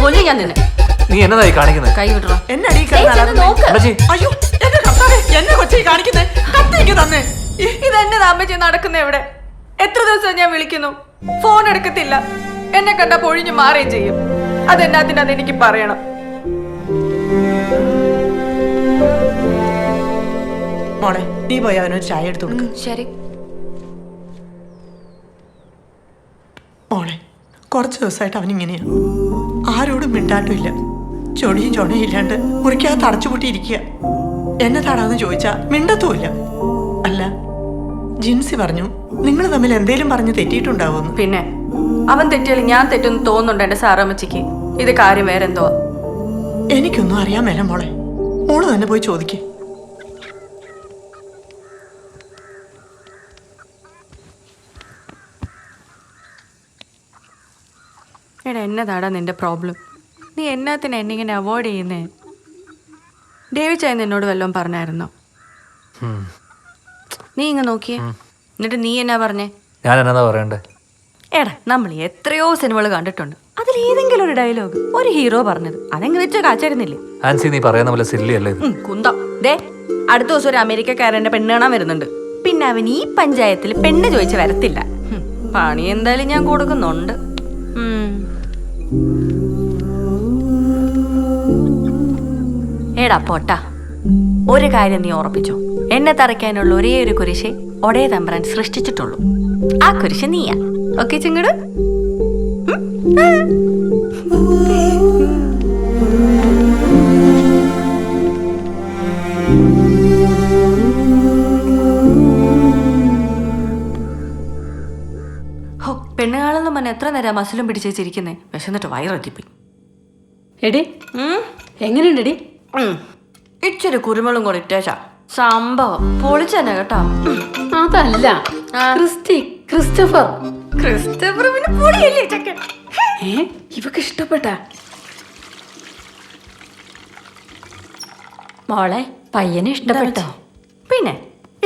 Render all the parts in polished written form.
കൊല്ലി ഞാൻ നിന്നെ. നീ എന്നതായി കാണിക്കുന്നത്? കൈ വിടണം. എന്നെ അയ്യോ എന്നെ കർത്താവേ, എന്നെ കൊച്ചി കാണിക്കുന്നേ. കത്തേക്ക് തന്നെ. ഇതെന്നതാ അമ്മച്ചി നടക്കുന്ന എവിടെ? എത്ര ദിവസം ഞാൻ വിളിക്കുന്നു, ഫോൺ എടുക്കത്തില്ല. എന്നെ കണ്ട പൊഴിഞ്ഞു മാറുകയും ചെയ്യും. അതെന്നാത്തിനാന്ന് എനിക്ക് പറയണം. മോളെ നീ പോയി അവനൊരു ചായ എടുത്തു കൊടുക്കും. ശരി മോളെ, കുറച്ച് ദിവസമായിട്ട് അവനിങ്ങനെയാ. ആരോടും മിണ്ടാട്ടുമില്ല, ചൊടിയും ചൊടയും ഇല്ലാണ്ട് മുറിക്കകത്ത് അടച്ചുപൂട്ടിയിരിക്കുക. എന്നെ തടാന്ന് ചോദിച്ചാ മിണ്ടത്തുമില്ല. അല്ല, ജിൻസി പറഞ്ഞു നിങ്ങൾ തമ്മിൽ എന്തേലും പറഞ്ഞ് തെറ്റിയിട്ടുണ്ടാവുമെന്ന്. പിന്നെ അവൻ തെറ്റിയാൽ ഞാൻ തെറ്റെന്ന് തോന്നുന്നുണ്ട് എന്റെ സാറമ്മച്ചിക്ക്. ഇത് കാര്യം വേറെന്തോ. എനിക്കൊന്നും അറിയാൻ മേല മോളെ. മോള് തന്നെ പോയി ചോദിക്കേ. എടാ, എന്നതാടാ നിന്റെ പ്രോബ്ലം? നീ എന്നാത്തിന് എന്നെ ഇങ്ങനെ അവോയ്ഡ് ചെയ്യുന്നേ? ഡേവി ചായ നിന്നോട് വല്ലതും പറഞ്ഞായിരുന്നോ? നീ ഇങ്ങ് നോക്കിയേ. എന്നിട്ട് നീ എന്നാ പറഞ്ഞേ? ഞാൻ എന്നതാ പറയണ്ടേ? എടാ, നമ്മൾ എത്രയോ സിനിമകൾ കണ്ടിട്ടുണ്ട്. അതിൽ ഏതെങ്കിലും ഒരു ഡയലോഗ് ഒരു ഹീറോ പറഞ്ഞത് അതെങ്ങനെ വെച്ചാൽ കാച്ചായിരുന്നില്ലേ? ആൻസി, നീ പറയുന്ന പോലെ സില്ലി അല്ലേ ഇത്? കുന്തം. ദേ, അടുത്ത ദിവസം ഒരു അമേരിക്കക്കാരന്റെ പെണ്ണ് കാണാൻ വരുന്നുണ്ട്. പിന്നെ അവൻ ഈ പഞ്ചായത്തിൽ പെണ്ണ് ചോദിച്ച് വരത്തില്ല. പണി എന്തായാലും ഞാൻ കൊടുക്കുന്നുണ്ട്. എടാ പോട്ടാ, ഒരു കാര്യം നീ ഉറപ്പിച്ചോ. എന്നെ തറയ്ക്കാനുള്ള ഒരേ ഒരു കുരിശെ ഒടേ തമ്പുരാൻ സൃഷ്ടിച്ചിട്ടുള്ളൂ. ആ കുരിശ് നീയാ. ഓക്കെ ചിങ്ങട്? പെണ്ണുകാളെന്ന് പറഞ്ഞ എത്ര നേരം മസിലും പിടിച്ചേച്ചിരിക്കുന്നേ. വിശന്നിട്ട് വയറെത്തിപ്പോയി. എടി, എങ്ങനെയുണ്ടെടി? ഇച്ചിരി കുരുമുളും കൂടി ഇട്ടേച്ചാ സംഭവം പൊളിച്ചെന്നെ കേട്ടോ. അതല്ല, ക്രിസ്റ്റഫർ. ക്രിസ്റ്റഫർ പിന്നെ പൊളിയല്ലേ ചക്കൻ. ഇവക്ക് ഇഷ്ടപ്പെട്ട മോളെ പയ്യനെ ഇഷ്ടപ്പെട്ടോ? പിന്നെ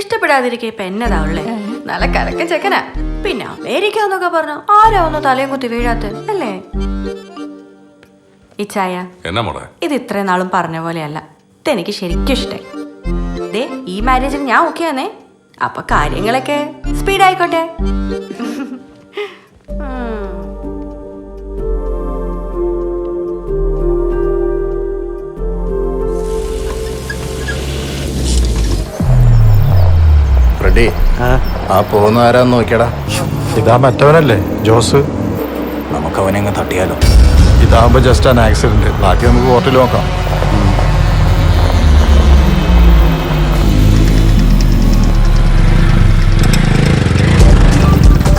ഇഷ്ടപ്പെടാതിരിക്കെ ഇപ്പൊ എന്നതാ ഉള്ളേ? നല്ല കലക്കൻ ചെക്കനാ. പിന്നെ അമേരിക്ക എന്നൊക്കെ പറഞ്ഞ ആരാ ഒന്ന് തലയും കുത്തി വീഴാത്ത അല്ലേ? ഈ ചായ ഇത് ഇത്രയും നാളും പറഞ്ഞ പോലെയല്ല. ഇതെനിക്ക് ശരിക്കും ഇഷ്ടായി. ദേ, ഈ മാരേജിന് ഞാൻ ഓക്കെ ആണേ. അപ്പൊ കാര്യങ്ങളൊക്കെ സ്പീഡായിക്കോട്ടെ. ആ പോകുന്ന ആരാന്ന് നോക്കിയടാ. ഇതാ മറ്റവനല്ലേ, ജോസ്. നമുക്ക് അവനെ അങ്ങ് തട്ടിയാലോ? ഇതാകുമ്പോ ജസ്റ്റ് ആൻ ആക്സിഡന്റ്. ബാക്കി നമുക്ക് കോർട്ടിൽ നോക്കാം.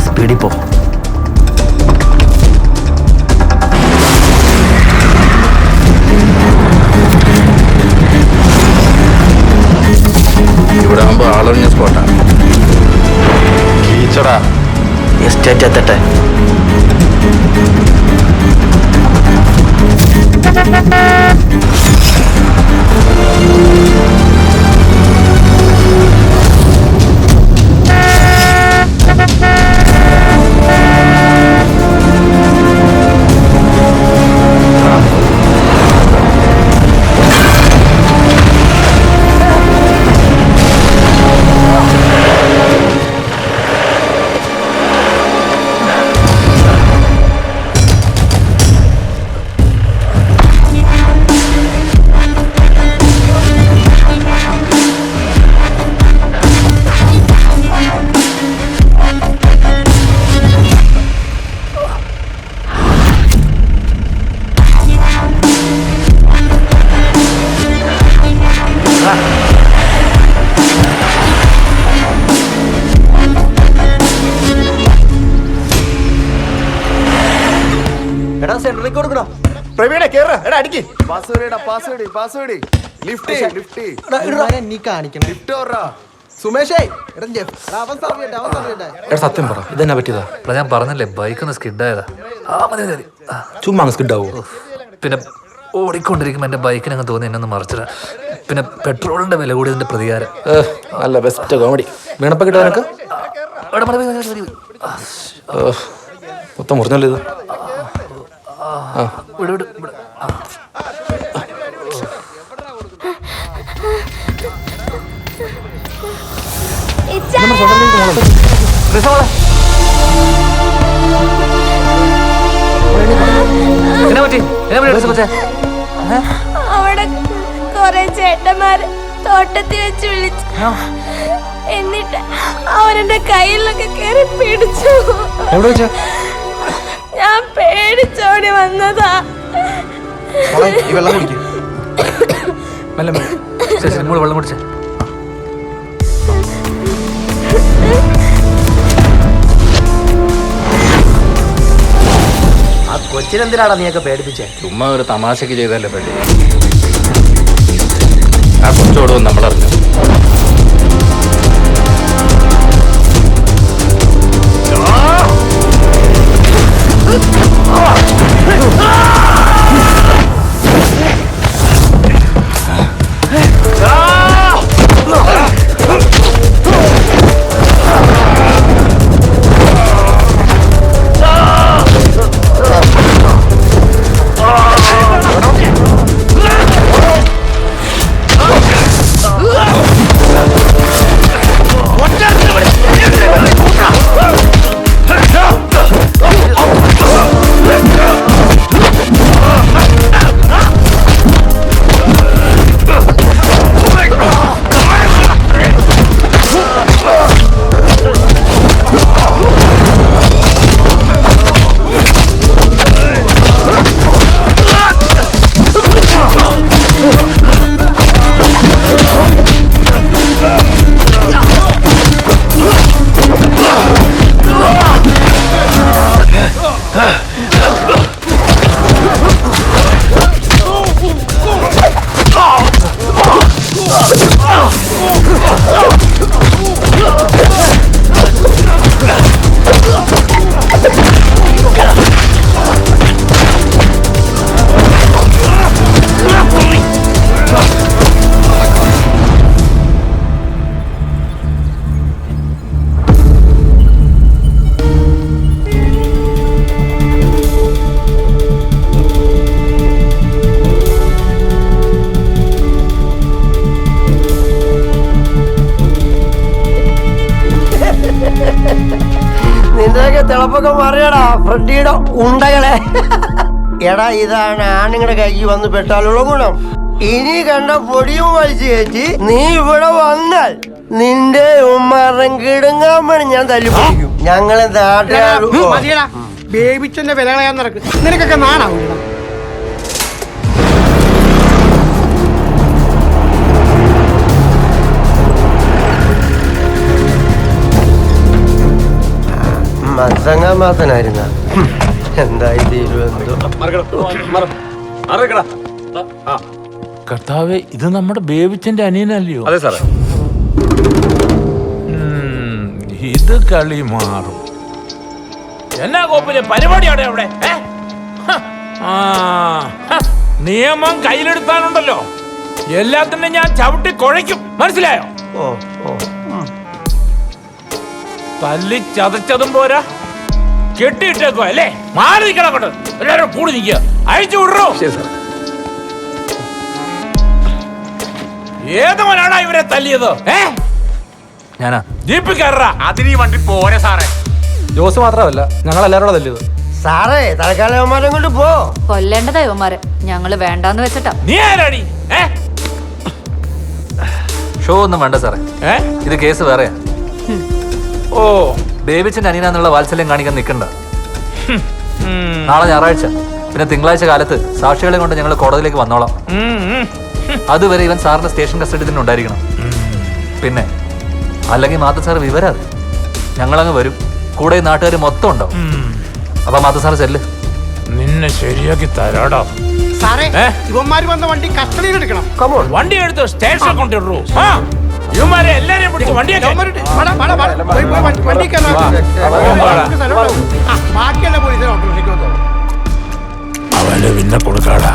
സ്പീഡിൽ പോ. ഇവിടെ ആകുമ്പോ ആളൊഴിഞ്ഞ സ്പോട്ടാണ്. കീച്ചടാ. എസ്റ്റേറ്റ് എത്തട്ടെ. സത്യം പറ, ഇതെന്നാ പറ്റിയതാ? ഞാൻ പറഞ്ഞല്ലേ, ബൈക്കൊന്ന് സ്കിഡായതാ. ചുമ്മാ സ്കിഡാവോ? പിന്നെ ഓടിക്കൊണ്ടിരിക്കുമ്പോ എന്റെ ബൈക്കിനങ്ങ് തോന്നി എന്നൊന്ന് മറിച്ചിടാ. പിന്നെ പെട്രോളിന്റെ വില കൂടിയതിന്റെ പ്രതികാരം. അല്ല, ബെസ്റ്റ് കോമഡി. വീണപ്പ കിട്ടാ നിനക്ക്? മൊത്തം മുറിഞ്ഞല്ലോ ഇത്. വിട് വിട് വിട്. റിസോളെ. എന്നാ പറ്റി? എന്നാ പറ്റി റിസോ കൊച്ചേ? അവിടെ കുറെ ചേട്ടന്മാര് തോട്ടത്തിൽ വെച്ച് വിളിച്ചു. എന്നിട്ട് അവരെന്റെ കയ്യിലൊക്കെ കയറി പിടിച്ചു. എവിടെ വെച്ചാ? ഞാൻ പേടിച്ചോടി വന്നതാ. ഈ വെള്ളം കുടിക്കും. മെല്ലെ മെല്ലെ. ശരി ശരി മോള് വെള്ളം കുടിച്ചേ. ആ കൊച്ചിനെന്തിനാടാ നീയൊക്കെ പേടിപ്പിച്ചേ? ചുമ്മാ ഒരു തമാശക്ക് ചെയ്തല്ലേ പെട്ടി. ആ കൊച്ചോടും നമ്മളറിഞ്ഞു. നിന്റെയൊക്കെ തിളപ്പൊക്കെ പറയടാ ഫ്രണ്ടിയുടെ ഉണ്ടകളെ. എടാ ഇതാണ് ആണുങ്ങളുടെ കൈക്ക് വന്ന് പെട്ടാലുള്ള ഗുണം. ഇനി കണ്ട പൊടിയും വലിച്ചു കയറ്റി നീ ഇവിടെ വന്നാൽ നിന്റെ ഉമ്മാറം കിടുങ്ങാൻ വേണ്ടി ഞാൻ തല്ലി പിടിക്കും. ഞങ്ങളെ നാട്ടുകാർ ബേബിച്ചന്റെ വില കളയാൻ നടക്കും. നിനക്കൊക്കെ നാണാവും. മത്തങ്ങാമാത്തനായിരുന്ന എന്തായി തീരുവെന്തോ. കർത്താവേ, ഇത് നമ്മുടെ ബേബിച്ചന്റെ അനിയനല്ലയോ? അതെ സാറേ. ഇത് കളി മാറും. എന്നാ കോപ്പിലെ പരിപാടിയാണ് അവിടെ? നിയമം കയ്യിലെടുത്താനുണ്ടല്ലോ, എല്ലാത്തിനും ഞാൻ ചവിട്ടി കുഴയ്ക്കും. മനസ്സിലായോ? ഓ ഓ തല്ലി ചതച്ചതും പോരാ, കെട്ടിയിട്ടേക്കോ അല്ലേ? മാറി നിൽക്കണം അങ്ങോട്ട്. എല്ലാവരും കൂടി നിൽക്കുക. അയച്ചു വിടറോ? ശരി സാർ. ഏതവനാണ് ഇവരെ തല്ലിയത്? ഞാനാ. ജീപ്പ് കയറാ. അതിന് ഈ വണ്ടി പോരെ സാറേ. ജോസ് മാത്രമല്ല, ഞങ്ങൾ എല്ലാവരോടും തല്ലിയത്. സാറേ തൽക്കാലം അവന്മാരെ കൊണ്ട് പോ. കൊല്ലേണ്ടതാ ഇവന്മാരെ. ഞങ്ങള് വേണ്ടാന്ന് വെച്ചിട്ടാ. നീ ആരാടി? ഷോ ഒന്നും വേണ്ട സാറേ, ഇത് കേസ് വേറെയാ. ഓ, ബേബിച്ചന്റെ അനിയനാന്നുള്ള വാത്സല്യം കാണിക്കാൻ നിൽക്കണ്ട. നാളെ ഞായറാഴ്ച, പിന്നെ തിങ്കളാഴ്ച കാലത്ത് സാക്ഷികളെ കൊണ്ട് ഞങ്ങൾ കോടതിയിലേക്ക് വന്നോളാം. അതുവരെ ഇവൻ സാറിന്റെ സ്റ്റേഷൻ കസ്റ്റഡി തന്നെ ഉണ്ടായിരിക്കണം. പിന്നെ അല്ലെങ്കിൽ മാത്ത സാർ വിവരാതെ ഞങ്ങളങ്ങ് വരും. കൂടെ നാട്ടുകാർ മൊത്തം ഉണ്ടാവും. അപ്പൊ മാത്ത സാർ ചെല്ല്. നിന്നെ ശരിയാക്കി തരാടാ. സാറേ ഇവന്മാര് വന്ന വണ്ടി കസ്റ്റഡിയിൽ എടുക്കണം. വണ്ടി എടുത്ത് സ്റ്റേഷൻ കൊണ്ടിടൂ. ഇവന്മാരെ എല്ലാരെയും പിടിച്ച് വണ്ടിയൊക്കെ ബാക്കിയുള്ള പോലീസിനെ അവന് പിന്നെ കൊടുക്കാടാ.